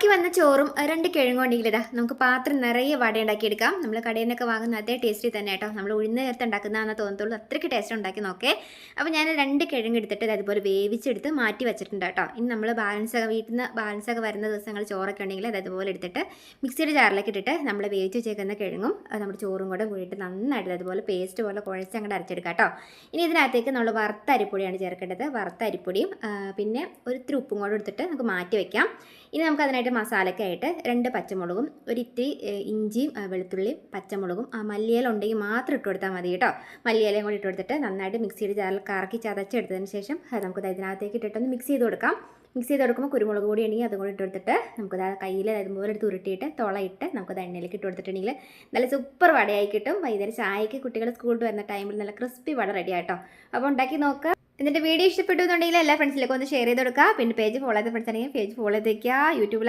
ബാക്കി വന്ന ചോറും 2 കിഴങ്ങും ഉണ്ടെങ്കിൽ ഇതാ നമുക്ക് പാത്രം നിറയെ വട ഉണ്ടാക്കിയെടുക്കാം. നമ്മൾ കടയിൽ നിന്നൊക്കെ വാങ്ങുന്ന അതേ ടേസ്റ്റിൽ തന്നെ കേട്ടോ. നമ്മൾ ഉഴുന്ന് ചേർത്ത് ഉണ്ടാക്കുന്നതാണെന്ന് തോന്നത്തുള്ളൂ. അത്രയ്ക്ക് ടേസ്റ്റ് ഉണ്ടാക്കി നോക്കേ. അപ്പോൾ ഞാൻ 2 കിഴങ്ങ് എടുത്തിട്ട് അതുപോലെ വേവിച്ചെടുത്ത് മാറ്റി വെച്ചിട്ടുണ്ട് കേട്ടോ. ഇനി നമ്മൾ വീട്ടിൽ നിന്ന് ബാലൻസൊക്കെ വരുന്ന ദിവസങ്ങൾ ചോറൊക്കെ ഉണ്ടെങ്കിൽ അതുപോലെ എടുത്തിട്ട് മിക്സിയുടെ ജാറിലേക്ക് ഇട്ടിട്ട് നമ്മൾ വേവിച്ച് വെച്ചേക്കുന്ന കിഴങ്ങും നമ്മുടെ ചോറും കൂടെ കൂടിയിട്ട് നന്നായിട്ട് അതുപോലെ പേസ്റ്റ് പോലെ കുഴച്ച് അങ്ങോട്ട് അരച്ചെടുക്കാം കേട്ടോ. ഇനി ഇതിനകത്തേക്ക് നമ്മൾ വറുത്ത അരിപ്പൊടിയാണ് ചേർക്കേണ്ടത്. വറുത്ത അരിപ്പൊടിയും പിന്നെ ഒരു ഇത്തിരി ഉപ്പും കൂടെ എടുത്തിട്ട് നമുക്ക് മാറ്റി വയ്ക്കാം. ഇനി നമുക്ക് അതിനായിട്ട് മസാലയ്ക്കായിട്ട് 2 പച്ചമുളകും ഇത്തിരി ഇഞ്ചിയും വെളുത്തുള്ളിയും പച്ചമുളകും മല്ലിയില ഉണ്ടെങ്കിൽ മാത്രം ഇട്ട് കൊടുത്താൽ മതി കേട്ടോ. മല്ലിയിലയും കൂടി ഇട്ട് കൊടുത്തിട്ട് നന്നായിട്ട് മിക്സിയുടെ ജാറിൽ കറക്കി ചതച്ചെടുത്തതിന് ശേഷം നമുക്ക് ഇതിനകത്തേക്ക് ഇട്ടിട്ടൊന്ന് മിക്സ് ചെയ്ത് കൊടുക്കാം. മിക്സ് ചെയ്ത് കൊടുക്കുമ്പോൾ കുരുമുളക് പൊടി ഉണ്ടെങ്കിൽ അതും കൂടി ഇട്ട് കൊടുത്തിട്ട് നമുക്കത് കയ്യിൽ അതുപോലെ എടുത്ത് ഉരുട്ടിയിട്ട് തുളയിട്ട് നമുക്കത് എണ്ണയിലേക്ക് ഇട്ട് കൊടുത്തിട്ടുണ്ടെങ്കിൽ നല്ല സൂപ്പർ വടയായി കിട്ടും. വൈകുന്നേരം ചായക്ക് കുട്ടികൾ സ്കൂളിൽ വരുന്ന ടൈമിൽ നല്ല ക്രിസ്പി വട റെഡി ആയിട്ടോ. അപ്പോൾ ഉണ്ടാക്കി നോക്കുക. എന്നിട്ട് വീഡിയോ ഇഷ്ടപ്പെട്ടു എന്നുണ്ടെങ്കിൽ എല്ലാ ഫ്രണ്ട്സിലേക്കും ഒന്ന് ഷെയർ ചെയ്ത് കൊടുക്കുക. പിന്നെ പേജ് ഫോളോ ചെയ്ത ഫ്രണ്ട്സ് ആണെങ്കിൽ പേജ് ഫോളോ ചെയ്ത് വയ്ക്കുക. യൂട്യൂബിൽ